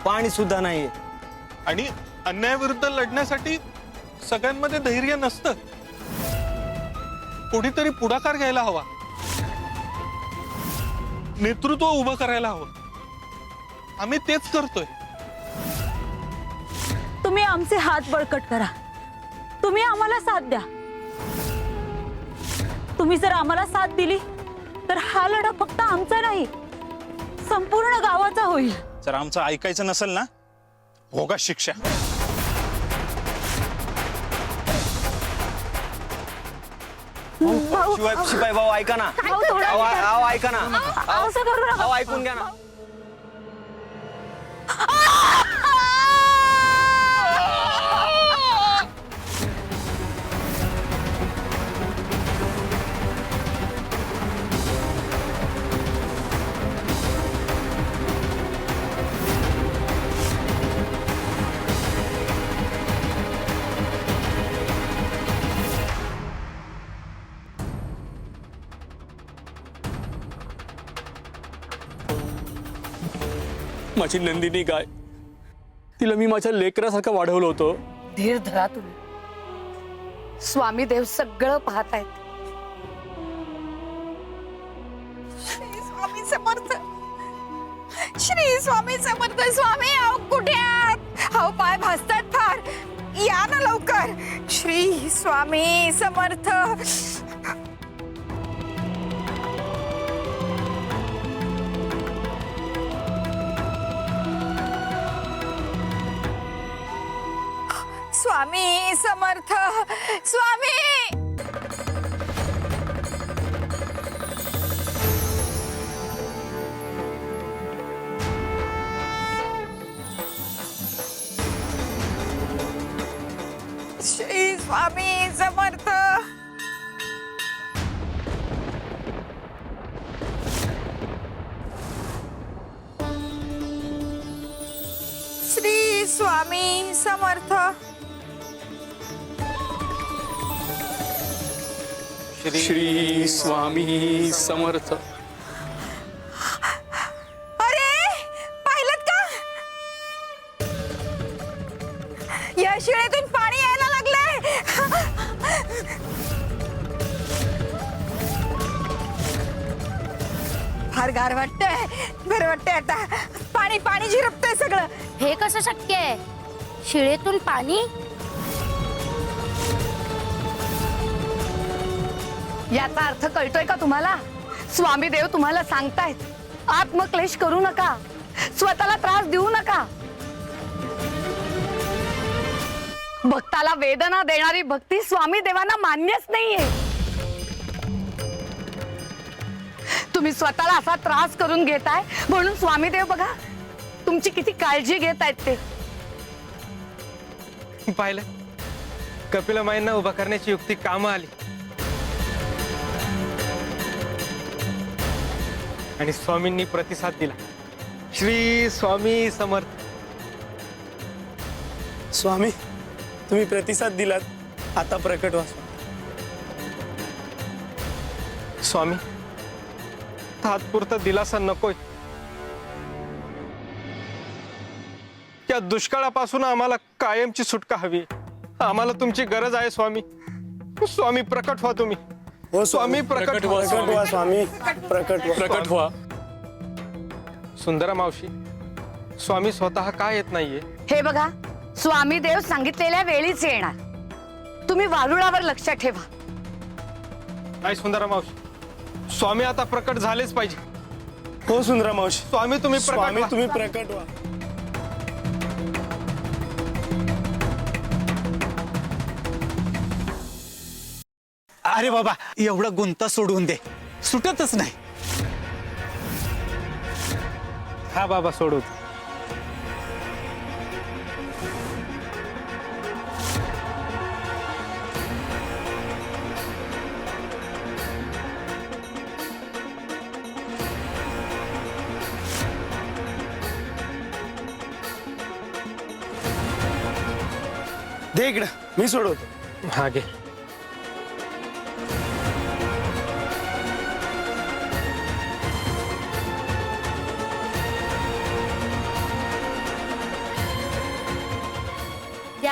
पाणी सुद्धा नाहीये. आणि अन्यायाविरुद्ध लढण्यासाठी सगळ्यांमध्ये धैर्य नसतं. कोणीतरी पुढाकार घ्यायला हवा, नेतृत्व उभं करायला हवं. आम्ही तेच करतोय. तुम्ही आमचे हात बळकट करा, तुम्ही आम्हाला साथ द्या. तुम्ही जर आम्हाला साथ दिली तर हा लढा फक्त आमचा नाही, संपूर्ण गावाचा होईल. जर आमचं ऐकायचं नसेल ना, भोगा शिक्षा. शिपाई भाऊ ऐका ना, भाऊ, थोडं अहो ऐका ना, असं करू नका. अहो ऐकून घ्या ना. माझी नंदिनी गाय, तिला मी माझ्या लेकरासारखं वाढवलं होतं. धीर धरा तुम्ही. स्वामी देव सगळं पाहतायत. श्री स्वामी समर्थ, श्री स्वामी समर्थ. स्वामी अहो कुठे आहात? अहो पाय भाजतात फार, या ना लवकर. श्री स्वामी समर्थ. स्वामी समर्थ. स्वामी. श्री स्वामी समर्थ. श्री स्वामी समर्थ. श्री स्वामी समर्थ. अरे पाहिलं का, या शिळेतून पाणी यायला लागलंय. फार गार वाटतंय, बरं वाटतंय आता. पाणी पाणी झिरपतंय सगळं. हे कसं शक्य आहे? शिळेतून पाणी? याचा अर्थ कळतोय का तुम्हाला? स्वामी देव तुम्हाला सांगतायत, आत्मक्लेश करू नका, स्वतःला त्रास देऊ नका. भक्ताला वेदना देणारी भक्ती स्वामी देवांना मान्यच नाहीये. तुम्ही स्वतःला असा त्रास करून घेताय म्हणून स्वामी देव बघा तुमची किती काळजी घेत आहेत ते. पाहिलं, कपिलमाईंना उभा करण्याची युक्ती कामं आली आणि स्वामींनी प्रतिसाद दिला. श्री स्वामी समर्थ. स्वामी, तुम्ही प्रतिसाद दिलात, आता प्रकट व्हा. स्वामी, तात्पुरता दिलासा नकोय. या दुष्काळापासून आम्हाला कायमची सुटका हवी. आम्हाला तुमची गरज आहे स्वामी. स्वामी प्रकट व्हा तुम्ही. हो स्वामी प्रकट व्हा. स्वामी, प्रकट व्हा. सुंदरा मावशी, स्वामी स्वतः का येत नाहीये? हे बघा, स्वामी देव सांगितलेल्या वेळीच येणार. तुम्ही वारुळावर लक्ष ठेवा. नाही सुंदरा मावशी, स्वामी आता प्रकट झालेच पाहिजे. हो सुंदरा मावशी. स्वामी तुम्ही प्रकट स्वामी, व्हा. तुम्ही प्रकट व्हा. अरे बाबा, एवढा गुंता सोडून दे, सुटतच नाही. हा बाबा सोडू. दे इकडं, मी सोडवतो. हा घे.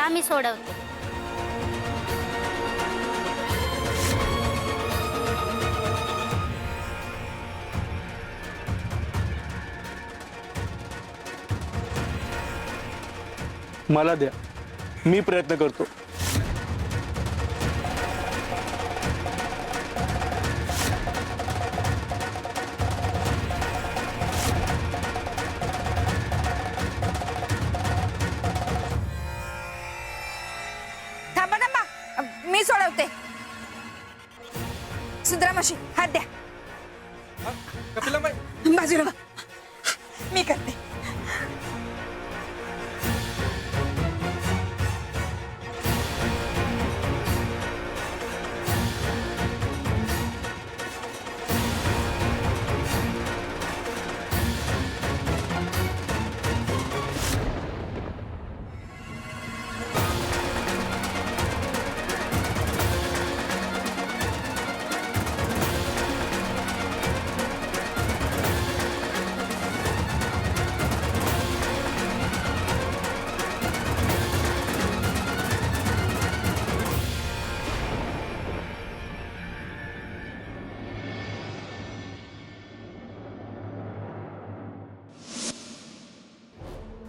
या मी सोडवते. मला द्या, मी प्रयत्न करतो. थांबा थांबा, मी सोडवते. सुंदरा मावशी हात द्या. कपिलाबाई बाजूला व्हा. मी करते.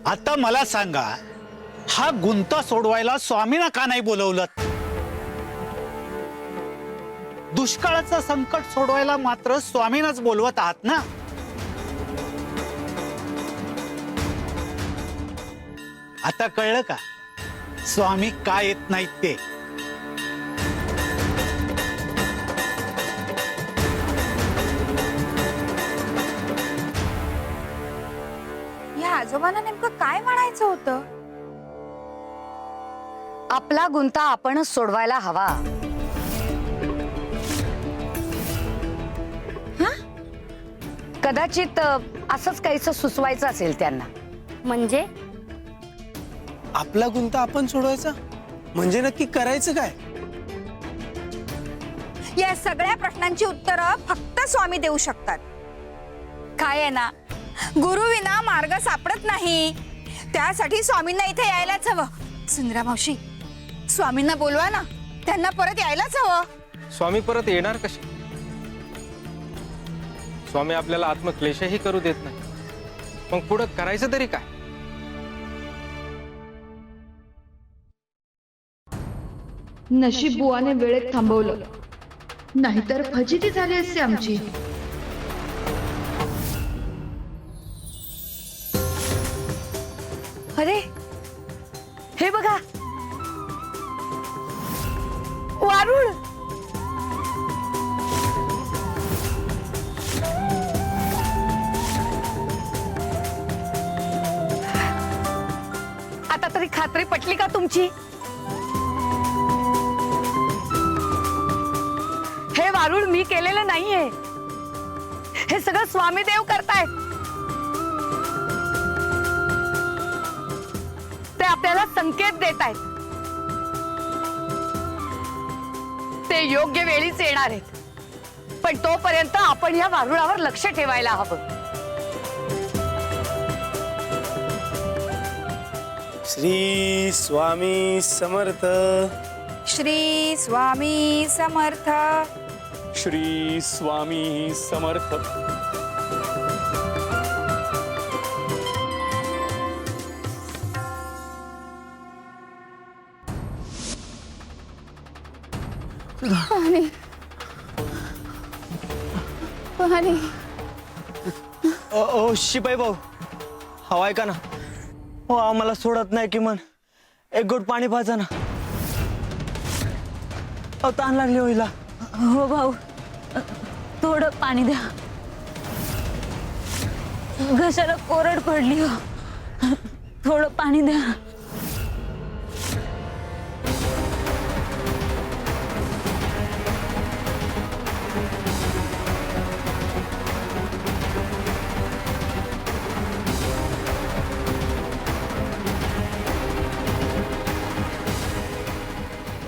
आता मला सांगा, हा गुंता सोडवायला स्वामींना का नाही बोलवलं? दुष्काळाचं संकट सोडवायला मात्र स्वामींनाच बोलवत आहात ना? आता कळलं का स्वामी का येत नाहीत ते? या आजोबांना नेमकं काय म्हणायचं होतं? आपला गुंता आपणच सोडवायला हवा. कदाचित असंच काहीच सुचवायचं असेल त्यांना. म्हणजे आपला गुंता आपण सोडवायचा म्हणजे नक्की करायचं काय? या सगळ्या प्रश्नांची उत्तरं फक्त स्वामी देऊ शकतात. काय आहे ना, गुरुविना मार्ग सापडत नाही. त्यासाठी स्वामींना इथे यायलाच हवं. सुंदरा मावशी, स्वामींना बोलवा ना, त्यांना परत यायलाच हवं. स्वामी परत येणार कसे? स्वामी आपल्याला आत्मक्लेशही करू देत नाही. मग पुढं करायचं तरी काय? नशीब बुवाने वेळेत थांबवलं, नाहीतर फजिती झाली असती आमची. अरे हे बघा, वारुळ. आता तरी खात्री पटली का तुमची? हे वारुळ मी केलेलं नाहीये. हे सगळं स्वामी देव करतायत. ते आपल्याला संकेत देत आहेत. ते योग्य वेळीच येणार आहेत. पण तोपर्यंत आपण या वारुळावर लक्ष ठेवायला हवं. श्री स्वामी समर्थ. श्री स्वामी समर्थ. श्री स्वामी समर्थ. पाणी पाणी. ओ शिपाई भाऊ, हवाय का ना? हो, आम्हाला सोडत नाही किमान एक गोट पाणी पाजा ना. ताण लागली होईला. हो भाऊ, थोडं पाणी द्या. घशाला कोरड पडली हो. थोडं पाणी द्या.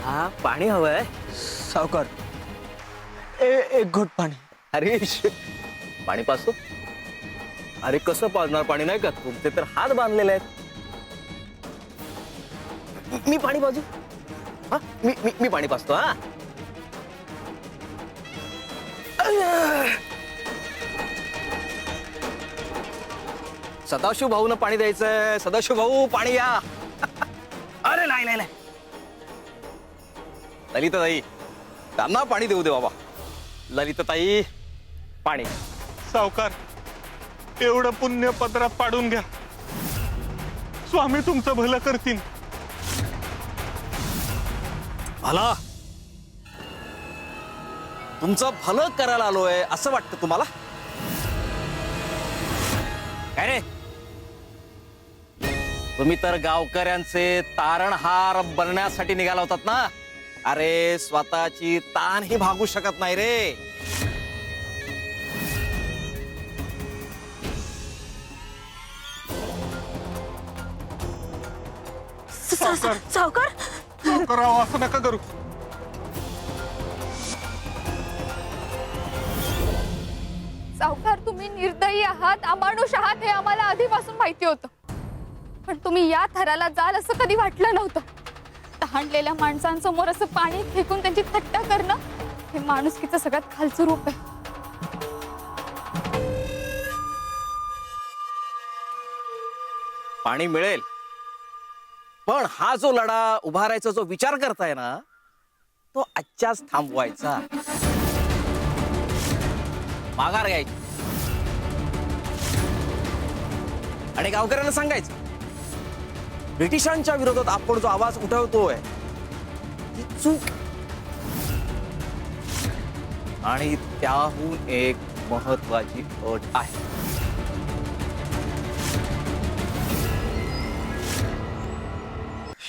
हा, पाणी हवंय सावकार, एक घोट पाणी. अरे पाणी पाजतो. अरे कसं पाजणार पाणी? नाही का तुमचे तर हात बांधलेले आहेत. मी पाणी पाजू? हा मी पाणी पाजतो हा. सदाशिव भाऊन पाणी द्यायचंय. सदाशिव भाऊ पाणी या. अरे नाही नाही नाही, ललिताताई त्यांना पाणी देऊ दे बाबा. ललिताताई पाणी. सावकार, एवढं पुण्य पदरात पाडून घ्या, स्वामी तुमचं भलं करतील. भला तुमचं भलं करायला आलोय असं वाटतं तुम्हाला? काय रे, तुम्ही तर गावकऱ्यांचे तारणहार बनण्यासाठी निघाला होतात ना. अरे स्वतःची ताण ही भागू शकत नाही रे. सावकार सावकार, असं नका करू. सावकार, तुम्ही निर्दयी आहात, अमानुष आहात हे आम्हाला आधीपासून माहिती होतं. पण तुम्ही या थराला जाल असं कधी वाटलं नव्हतं. तहानलेल्या माणसांसमोर असं पाणी फेकून त्यांची थट्टा करणं हे माणुसकीचं सगळ्यात खालचं रूप आहे. पाणी मिळेल, पण हा जो लढा उभारायचा जो विचार करताय ना, तो आजच्याच थांबवायचा. माघार घ्यायची आणि गावकऱ्यांना सांगायचं, ब्रिटिशांच्या विरोधात आपण जो आवाज उठवतोय ती चूक. आणि त्याहून एक महत्वाची अट आहे.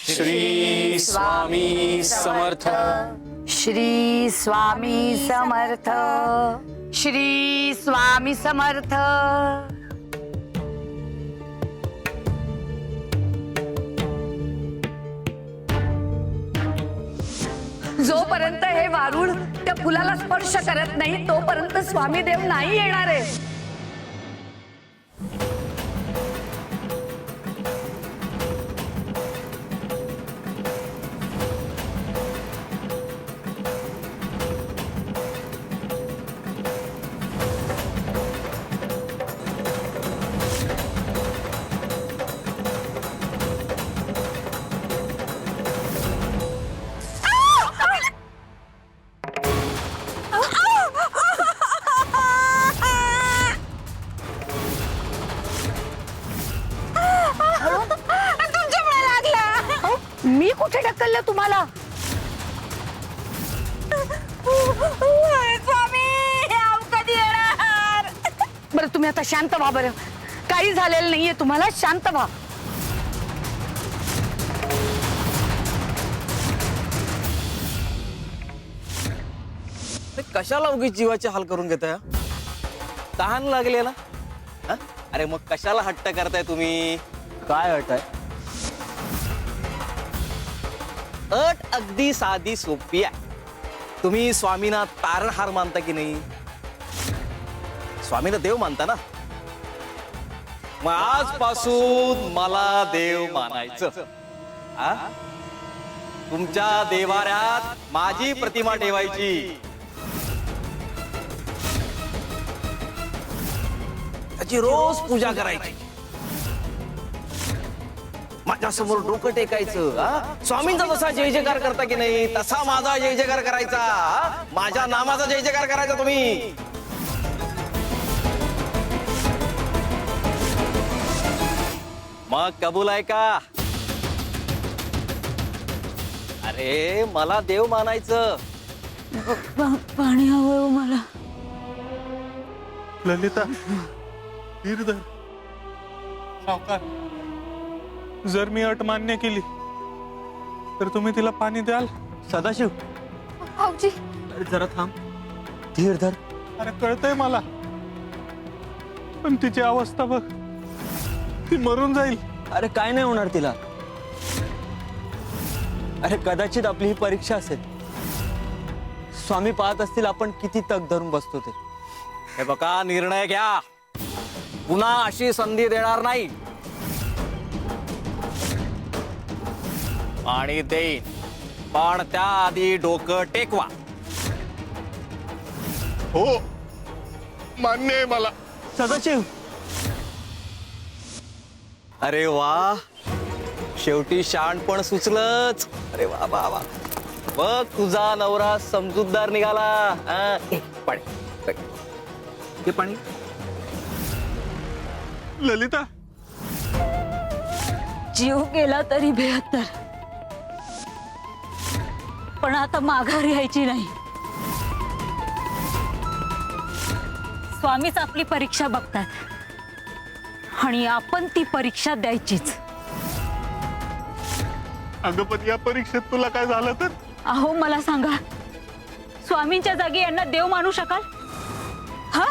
श्री स्वामी समर्थ. श्री स्वामी समर्थ. श्री स्वामी समर्थ. जोपर्यंत हे वारुळ त्या फुलाला स्पर्श करत नाही तोपर्यंत स्वामी देव नाही येणार आहे. मी कुठे ढकललं तुम्हाला? कधी येणार? बरं तुम्ही आता शांत व्हा. बरं काही झालेलं नाहीये तुम्हाला, शांत व्हा. कशाला उगीच जीवाचे हाल करून घेताय? तहान लागले ना. हा? अरे मग कशाला हट्ट करताय तुम्ही? काय अट आहे? अट अगदी साधी सोपी आहे. तुम्ही स्वामींना तारणहार मानता की नाही? स्वामींना देव मानता ना. मग आजपासून मला देव मानायचं. हा? तुमच्या देवाऱ्यात माझी प्रतिमा ठेवायची, त्याची रोज पूजा करायची, माझ्या समोर डोकं टेकायचं. स्वामींचा जसा जय जयकार करता की नाही तसा माझा जय जयकार करायचा. माझ्या नामाचा जय जयकार करायचा तुम्ही. मग कबूल आहे का? अरे मला देव मानायचं. पाणी हवं मला. ललिता, धीर धर. सावकार, जर मी अट मान्य केली तर तुम्ही तिला पाणी द्याल? सदाशिव, भाऊजी, जरा थांब, धीर धर. अरे कळतंय मला, पण तिची अवस्था बघ, ती मरून जाईल. अरे काय नाही होणार तिला. अरे कदाचित आपली ही परीक्षा असेल. स्वामी पाहत असतील आपण किती तग धरून बसतो ते. हे बघा, निर्णय घ्या. पुन्हा अशी संधी देणार नाही. आणि देईन, पण त्याआधी डोकं टेकवा. हो, मान्य आहे मला. सदाशिव, अरे वा, शेवटी शहाणपण सुचलंच. अरे वा वा वा, बघ तुझा नवरा समजूतदार निघाला. पाणी, हे पाणी. ललिता, जीव गेला तरी 72, पण आता माघार यायची नाही. स्वामीच आपली परीक्षा बघतात आणि आपण ती परीक्षा द्यायचीच. अगं पण या परीक्षेत तुला काय झालं तर? अहो मला सांगा, स्वामींच्या जागी यांना देव मानू शकाल? हा,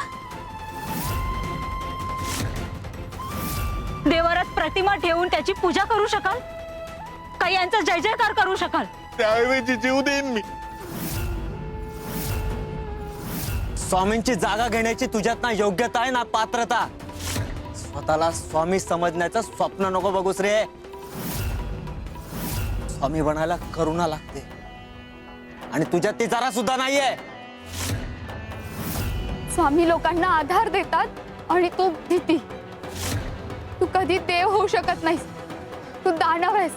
देवारात प्रतिमा ठेवून त्याची पूजा करू शकाल? काही यांचा जय जयकार करू शकाल? त्याऐवजी जीव देईन मी. स्वामींची जागा घेण्याची तुझ्यात ना योग्यता आहे ना पात्रता. स्वतःला स्वामी समजण्याचं स्वप्न नको बघूस रे. स्वामी बनायला करुणा लागते आणि तुझ्यात ती जरा सुद्धा नाहीये. स्वामी लोकांना आधार देतात आणि तू भीती. तू कधी देव होऊ शकत नाहीस, तू दानव आहेस.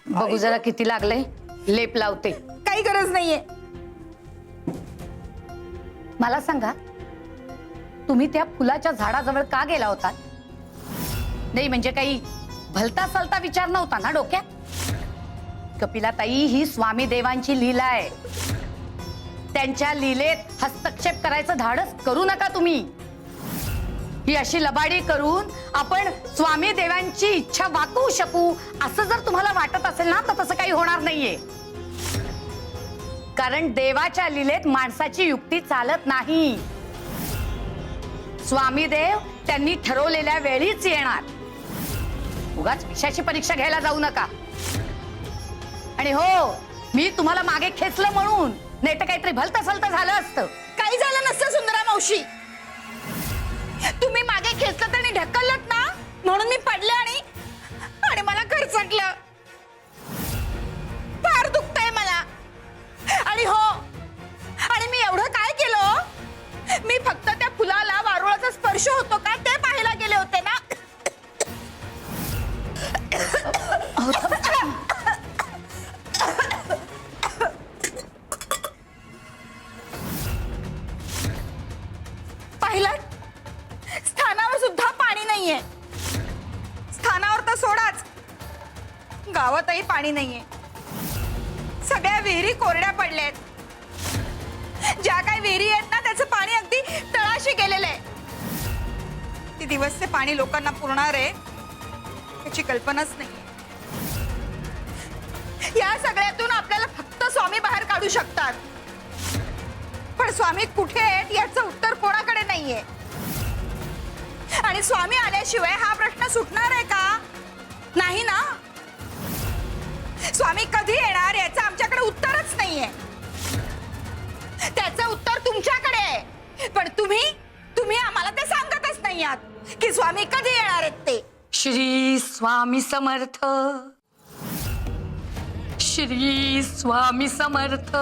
बघू जरा किती लागले. लेप लावते. काही गरज नाहीये. मला सांगा, तुम्ही त्या फुलाच्या झाडाजवळ का गेला होता? नाही म्हणजे काही भलता सलता विचार नव्हता ना डोक्यात? कपिलाताई, ही स्वामी देवांची लीला आहे. त्यांच्या लीलेत हस्तक्षेप करायचं धाडस करू नका तुम्ही. ही अशी लबाडी करून आपण स्वामी देवांची इच्छा वाकवू शकू असं जर तुम्हाला वाटत असेल ना, तर तसं काही होणार नाहीये. कारण देवाच्या लीलेत माणसाची युक्ती चालत नाही. स्वामी देव त्यांनी ठरवलेल्या वेळीच येणार. उगाच विषयाची परीक्षा घ्यायला जाऊ नका. आणि हो, मी तुम्हाला मागे खेचलं म्हणून नाही तर काहीतरी भलतं सलतं झालं असतं. काही झालं नसतं सुंदरा मावशी. तुम्ही मागे खेचलं आणि ढकललत ना, म्हणून मी पडले आणि मला खरचटलं. फार दुखतंय मला. आणि हो, आणि मी एवढं काय केलं? मी फक्त त्या फुलाला वारुळाचा स्पर्श होतो का ते पाहायला गेले होते ना. पाहिलं, स्थानावर सुद्धा पाणी नाहीये. स्थानावर तर सोडाच, गावातही पाणी नाहीये. सगळ्या विहिरी कोरड्या पडल्यात. ज्या काही विहिरी आहेत ना, त्याचं पाणी अगदी तळाशी गेलेलं आहे. किती दिवस ते पाणी लोकांना पुरणार आहे याची कल्पनाच नाहीये. या सगळ्यातून आपल्याला फक्त स्वामी बाहेर काढू शकतात. पण स्वामी कुठे आहेत याचं उत्तर कोणाकडे नाहीये. आणि स्वामी आल्याशिवाय हा प्रश्न सुटणार आहे का? नाही ना. स्वामी कधी येणार याचं आमच्याकडे उत्तरच नाहीये. त्याचं उत्तर तुमच्याकडे आहे. पण तुम्ही आम्हाला ते सांगतच नाही आहात की स्वामी कधी येणार आहेत ते. श्री स्वामी समर्थ. श्री स्वामी समर्थ.